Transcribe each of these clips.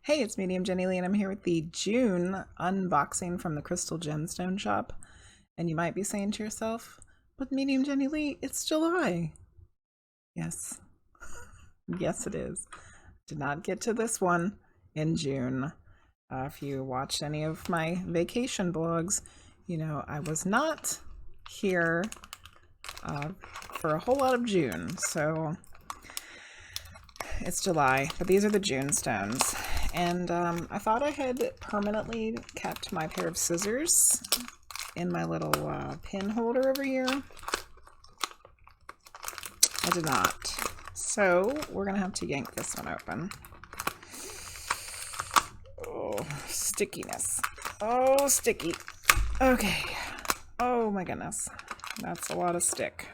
Hey, it's Medium Jenny Lee, and I'm here with the June unboxing from the Crystal Gemstone Shop. And you might be saying to yourself, but Medium Jenny Lee, it's July. Yes. Yes, it is. Did not get to this one in June. If you watched any of my vacation blogs, you know I was not here for a whole lot of June. So it's July, but these are the June stones. And I thought I had permanently kept my pair of scissors in my little pin holder over here. I did not. So we're going to have to yank this one open. Oh, stickiness. Oh, sticky. Okay. Oh my goodness. That's a lot of stick.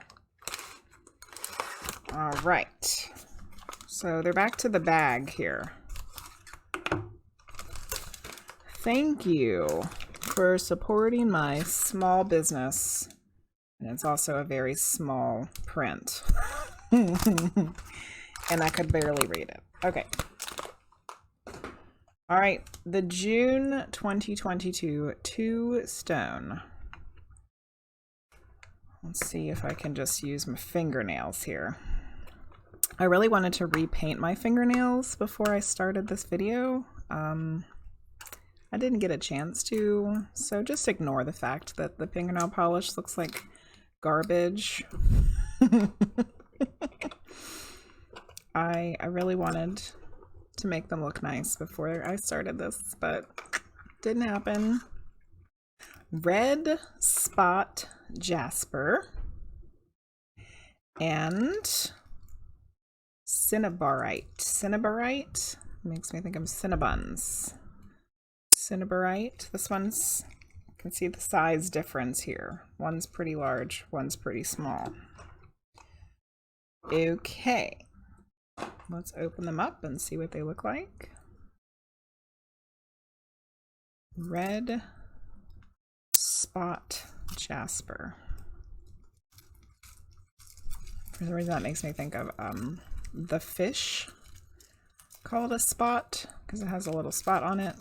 All right. So they're back to the bag here. Thank you for supporting my small business. And it's also a very small print. And I could barely read it. Okay. All right, the June 2022 2 stone. Let's see if I can just use my fingernails here. I really wanted to repaint my fingernails before I started this video. I didn't get a chance to, so just ignore the fact that the fingernail polish looks like garbage. I really wanted to make them look nice before I started this, but didn't happen. Red spot jasper and cinnabarite. Cinnabarite makes me think of Cinnabuns. Cinnabarite. This one's, you can see the size difference here. One's pretty large, one's pretty small. Okay, let's open them up and see what they look like. Red spot jasper. For some reason that makes me think of the fish called a spot, because it has a little spot on it.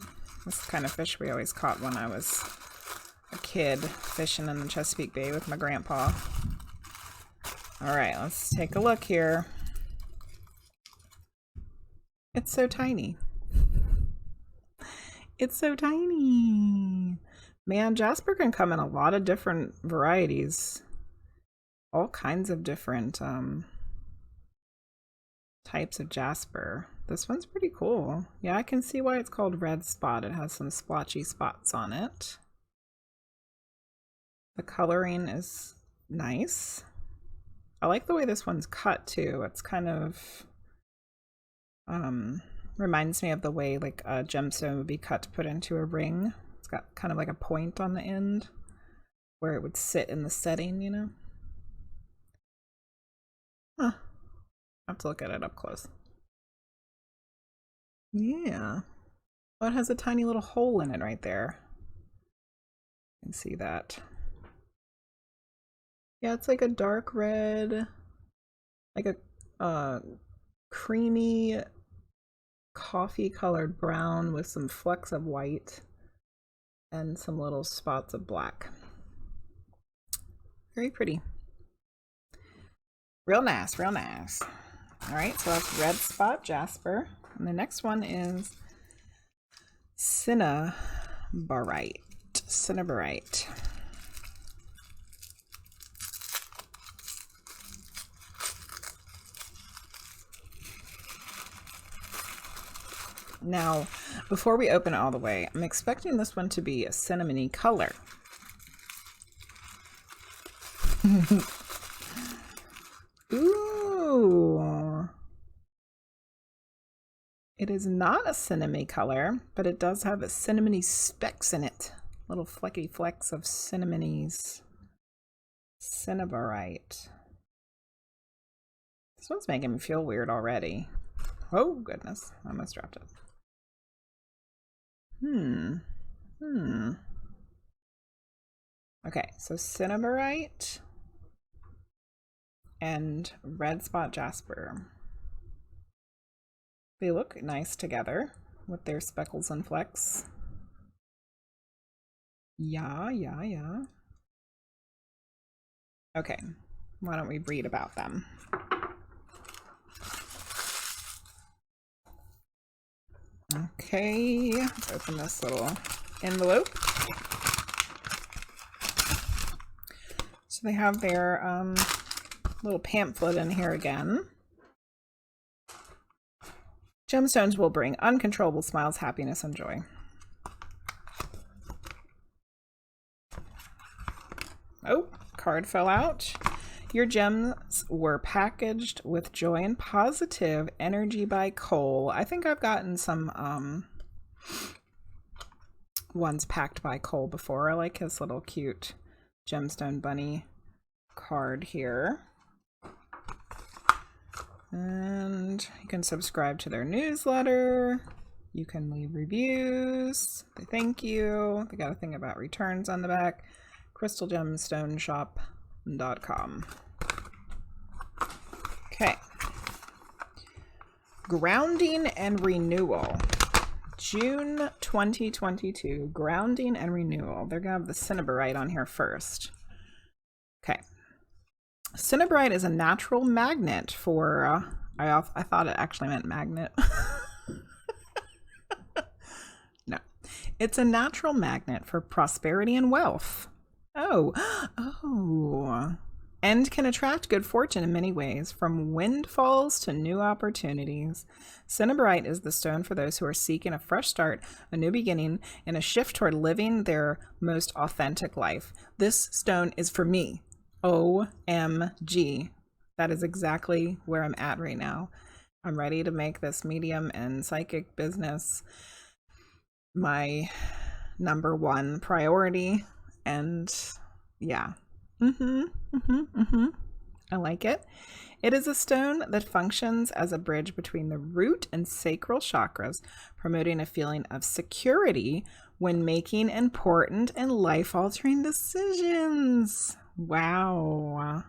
This is the kind of fish we always caught when I was a kid, fishing in the Chesapeake Bay with my grandpa. All right, let's take a look here. It's so tiny. It's so tiny. Man, jasper can come in a lot of different varieties. All kinds of different types of jasper. This one's pretty cool. Yeah, I can see why it's called red spot. It has some splotchy spots on it. The coloring is nice. I like the way this one's cut too. It's kind of reminds me of the way like a gemstone would be cut to put into a ring. It's got kind of like a point on the end where it would sit in the setting, you know? Huh. I have to look at it up close. Yeah. Oh, it has a tiny little hole in it right there. You can see that. Yeah, it's like a dark red, like a creamy coffee colored brown with some flecks of white and some little spots of black. Very pretty. Real nice, real nice. All right, so that's red spot jasper. And the next one is cinnabarite. Cinnabarite. Now, before we open it all the way, I'm expecting this one to be a cinnamony color. Ooh. It is not a cinnamony color, but it does have a cinnamony specks in it. Little flecky flecks of cinnamonies. Cinnabarite. This one's making me feel weird already. Oh goodness, I almost dropped it. Okay, so cinnabarite and red spot jasper. They look nice together. with their speckles and flecks. Yeah. Okay, why don't we read about them? Okay, let's open this little envelope. So they have their little pamphlet in here again. Gemstones will bring uncontrollable smiles, happiness, and joy. Oh, card fell out. Your gems were packaged with joy and positive energy by Cole. I think I've gotten some ones packed by Cole before. I like his little cute gemstone bunny card here. And you can subscribe to their newsletter. You can leave reviews. They thank you. They got a thing about returns on the back. CrystalGemstoneShop.com. Okay. Grounding and renewal. June 2022. Grounding and renewal. They're going to have the cinnabarite on here first. Okay. Cinnabarite is a natural magnet for, I thought it actually meant magnet. No. It's a natural magnet for prosperity and wealth. Oh. And can attract good fortune in many ways, from windfalls to new opportunities. Cinnabarite is the stone for those who are seeking a fresh start, a new beginning, and a shift toward living their most authentic life. This stone is for me. OMG. That is exactly where I'm at right now. I'm ready to make this medium and psychic business my #1 priority. And yeah. I like it. It is a stone that functions as a bridge between the root and sacral chakras, promoting a feeling of security when making important and life-altering decisions. Wow.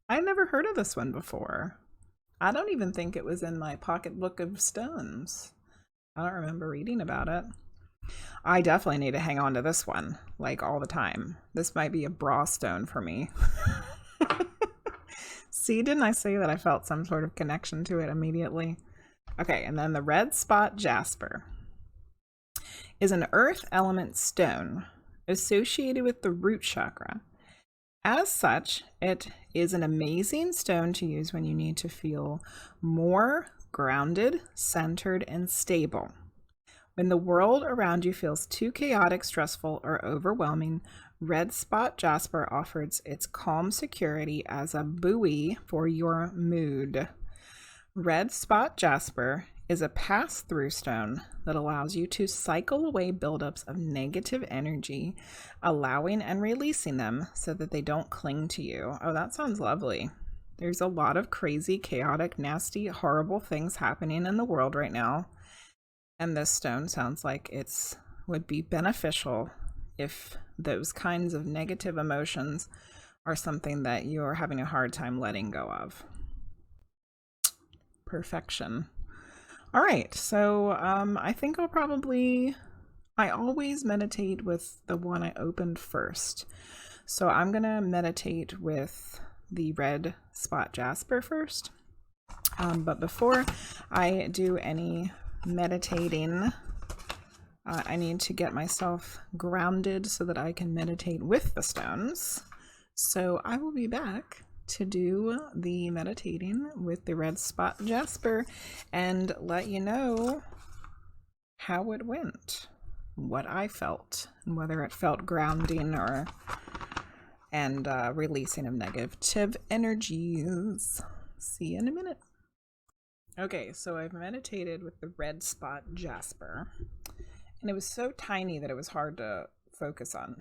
I never heard of this one before. I don't even think it was in my pocketbook of stones. I don't remember reading about it. I definitely need to hang on to this one, like all the time. This might be a bra stone for me. See, didn't I say that I felt some sort of connection to it immediately? Okay, and then the red spot jasper is an earth element stone associated with the root chakra. As such, it is an amazing stone to use when you need to feel more grounded, centered, and stable. When the world around you feels too chaotic, stressful, or overwhelming, red spot jasper offers its calm security as a buoy for your mood. Red spot jasper is a pass-through stone that allows you to cycle away buildups of negative energy, allowing and releasing them so that they don't cling to you. Oh, that sounds lovely. There's a lot of crazy, chaotic, nasty, horrible things happening in the world right now. And this stone sounds like it would be beneficial if those kinds of negative emotions are something that you're having a hard time letting go of. Perfection. All right, so I think I always meditate with the one I opened first. So I'm going to meditate with the red spot jasper first. But before I do any meditating, I need to get myself grounded so that I can meditate with the stones. So I will be back to do the meditating with the red spot jasper and let you know how it went, what I felt, and whether it felt grounding and releasing of negative energies. See you in a minute. Okay, so I've meditated with the red spot jasper, and it was so tiny that it was hard to focus on.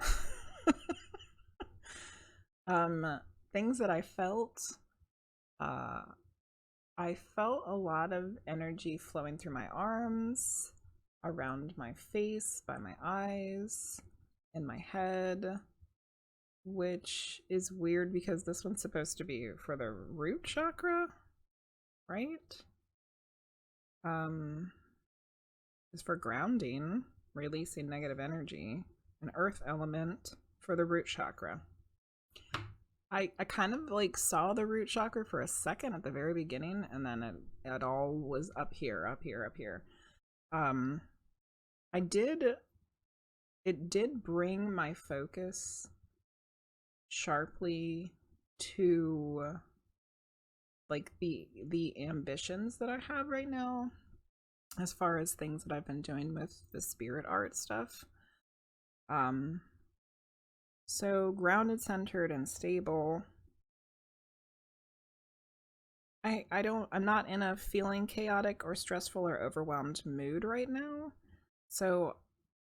Things that I felt a lot of energy flowing through my arms, around my face, by my eyes, in my head, which is weird because this one's supposed to be for the root chakra, right? is for grounding, releasing negative energy. An earth element for the root chakra. I kind of like saw the root chakra for a second at the very beginning, and then it all was up here, up here, up here. It did bring my focus sharply to like the ambitions that I have right now, as far as things that I've been doing with the spirit art stuff. So grounded, centered, and stable. I'm not in a feeling chaotic or stressful or overwhelmed mood right now. So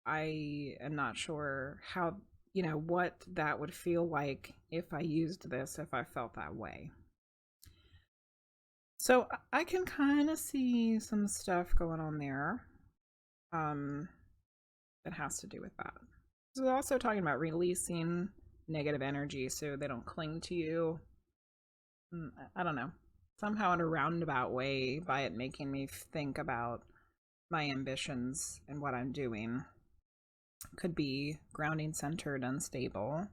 I am not sure how, what that would feel like if I used this, if I felt that way. So I can kind of see some stuff going on there that has to do with that. So also talking about releasing negative energy so they don't cling to you. I don't know. Somehow in a roundabout way, by it making me think about my ambitions and what I'm doing. Could be grounding, centered, unstable.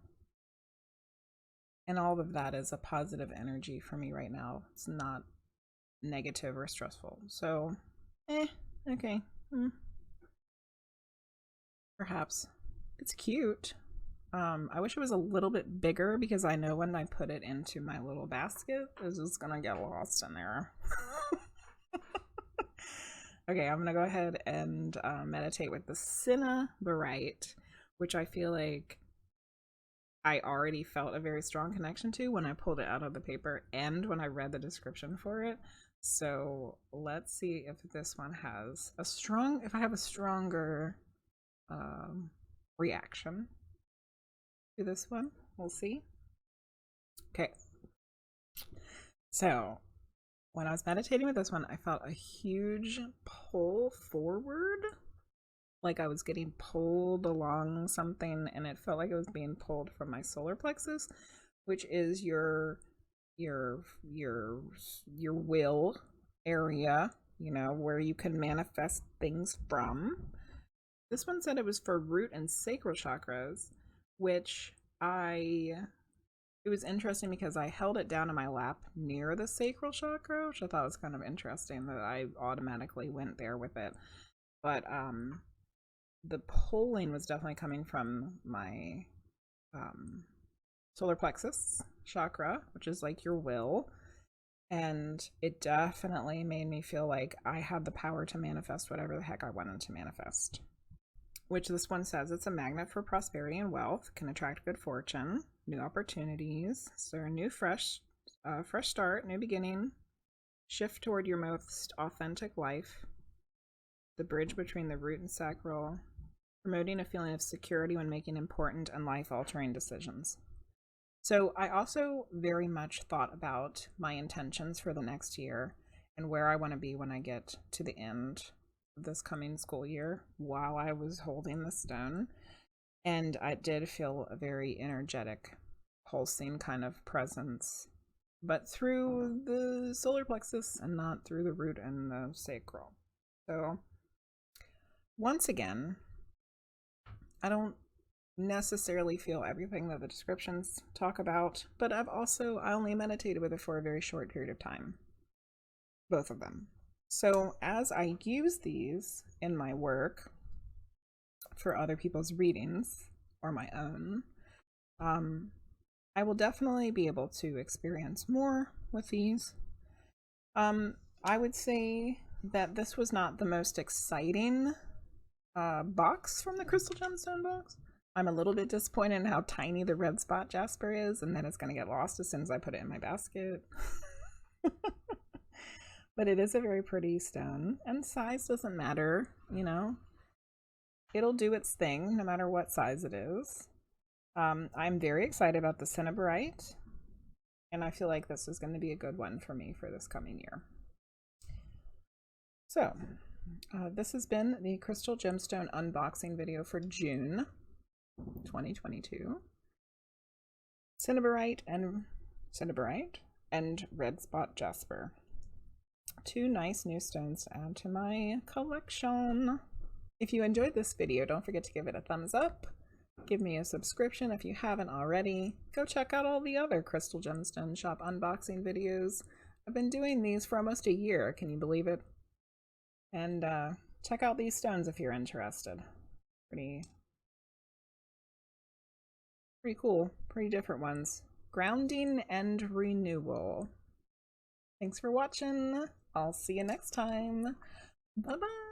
And all of that is a positive energy for me right now. It's not negative or stressful. So, okay. Perhaps. It's cute. I wish it was a little bit bigger because I know when I put it into my little basket, it's just gonna get lost in there. Okay, I'm gonna go ahead and meditate with the Cinnabarite, which I feel like I already felt a very strong connection to when I pulled it out of the paper and when I read the description for it. So let's see if this one has if I have a stronger reaction to this one. We'll see. Okay. So when I was meditating with this one, I felt a huge pull forward. Like I was getting pulled along something, and it felt like it was being pulled from my solar plexus, which is your will area, where you can manifest things from. This one said it was for root and sacral chakras, which it was interesting because I held it down in my lap near the sacral chakra, which I thought was kind of interesting that I automatically went there with it. But the pulling was definitely coming from my solar plexus chakra, which is like your will. And it definitely made me feel like I had the power to manifest whatever the heck I wanted to manifest. Which this one says it's a magnet for prosperity and wealth, can attract good fortune, new opportunities. So a new fresh start, new beginning, shift toward your most authentic life, the bridge between the root and sacral, promoting a feeling of security when making important and life-altering decisions. So I also very much thought about my intentions for the next year and where I want to be when I get to the end of this coming school year while I was holding the stone. And I did feel a very energetic, pulsing kind of presence, but through the solar plexus and not through the root and the sacral. So once again, I don't necessarily feel everything that the descriptions talk about, but I only meditated with it for a very short period of time. Both of them. So as I use these in my work for other people's readings or my own, I will definitely be able to experience more with these. I would say that this was not the most exciting box from the Crystal Gemstone box. I'm a little bit disappointed in how tiny the red spot jasper is, and then it's going to get lost as soon as I put it in my basket. But it is a very pretty stone, and size doesn't matter, It'll do its thing no matter what size it is. I'm very excited about the Cinnabarite, and I feel like this is going to be a good one for me for this coming year. So, this has been the Crystal Gemstone unboxing video for June 2022. Cinnabarite and red spot jasper. Two nice new stones to add to my collection. If you enjoyed this video, don't forget to give it a thumbs up. Give me a subscription if you haven't already. Go check out all the other Crystal Gemstone Shop unboxing videos. I've been doing these for almost a year, can you believe it? And check out these stones if you're interested. Pretty cool, pretty different ones. Grounding and renewal. Thanks for watching. I'll see you next time. Bye-bye.